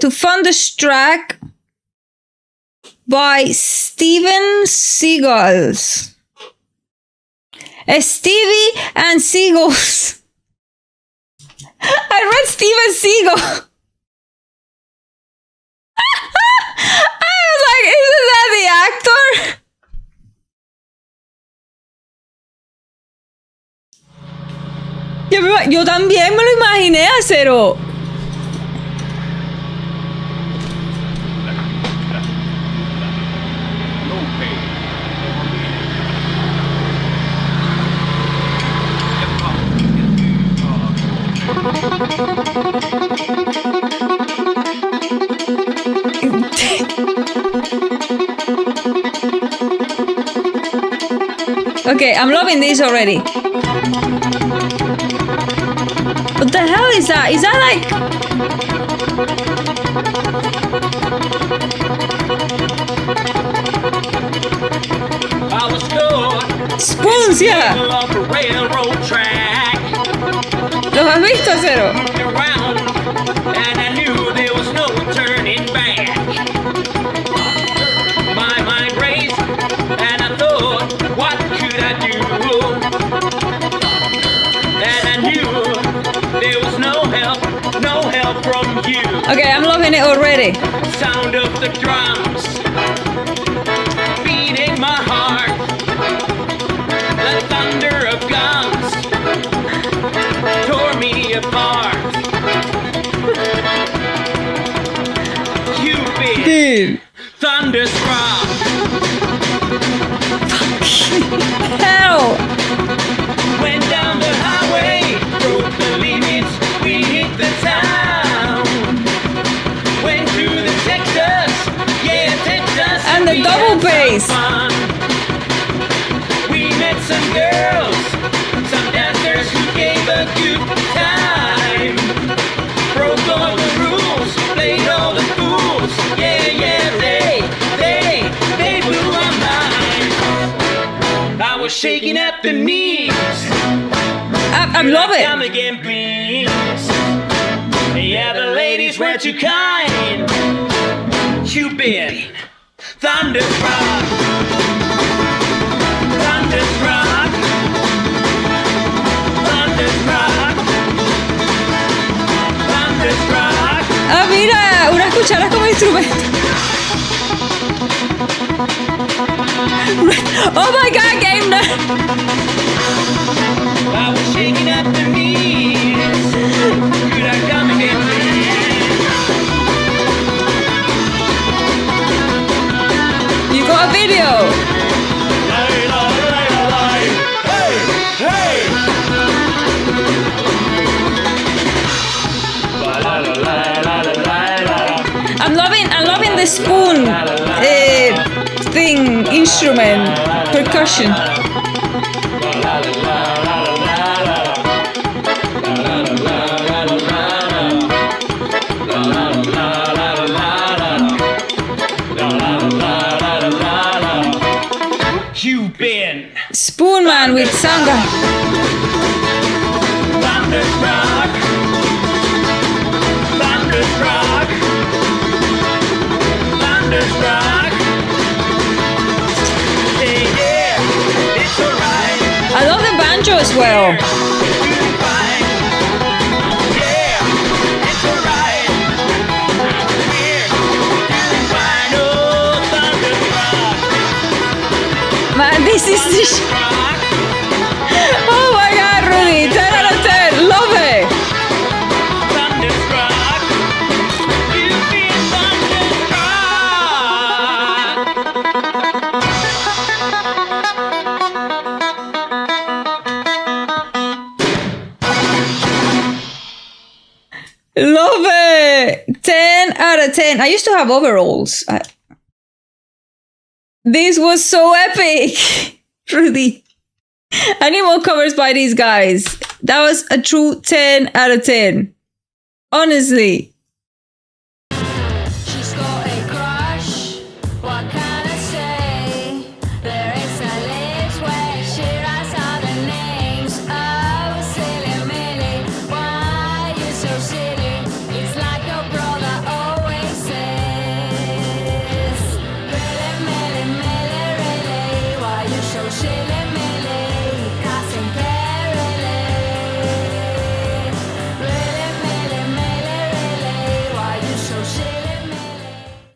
to Thunderstruck by Steven Seagulls. Stevie and Seagulls. I read Steven Seagal. I was like, isn't that the actor? Yo también me lo imaginé a Cero. Okay, I'm loving this already. What the hell is that? Is that like... I was good. Spoons, yeah. Off a railroad track. ¿Los has visto, Cero? Around, and I knew there was no turning back. My mind raced, and I thought, what could I do? And I knew there was no help from you. Okay, I'm loving it already. Sound of the drums beating my heart. The thunder of guns tore me apart. You've been Dude. thunderstruck. Hell. Went down the highway, broke the limits, we hit the town. Went to the Texas, yeah, Texas. And the we double had bass. some fun. We met some girls, some dancers who gave a good time. Broke all the rules, played all the fools. Yeah, yeah, they blew my mind. I was shaking at the knees. I love Come it. again, please. Yeah, the ladies were too kind. You've been thunderstruck. Thunderstruck. Thunderstruck. Thunderstruck. Ah, mira, una cuchara como instrumento. Oh my god, game nerd. I was shaking at the knees. Could I come again, please? You got a video. Hey, hey. I'm loving the spoon thing, instrument, percussion. You've been Spoon man with sanga. thunderstruck. Thunderstruck. Thunderstruck. Hey, yeah, it's alright. I love the banjo as well. Doing fine. Yeah, it's alright. We're doing fine. Oh, thunderstruck. Man, this is the Thunderstruck. Oh my god, Rudy, 10 out of 10, love it. Thunderstruck. You've been thunderstruck. Love it. 10 out of 10. I used to have overalls. This was so epic. Rudy. I need more covers by these guys. That was a true 10 out of 10. Honestly.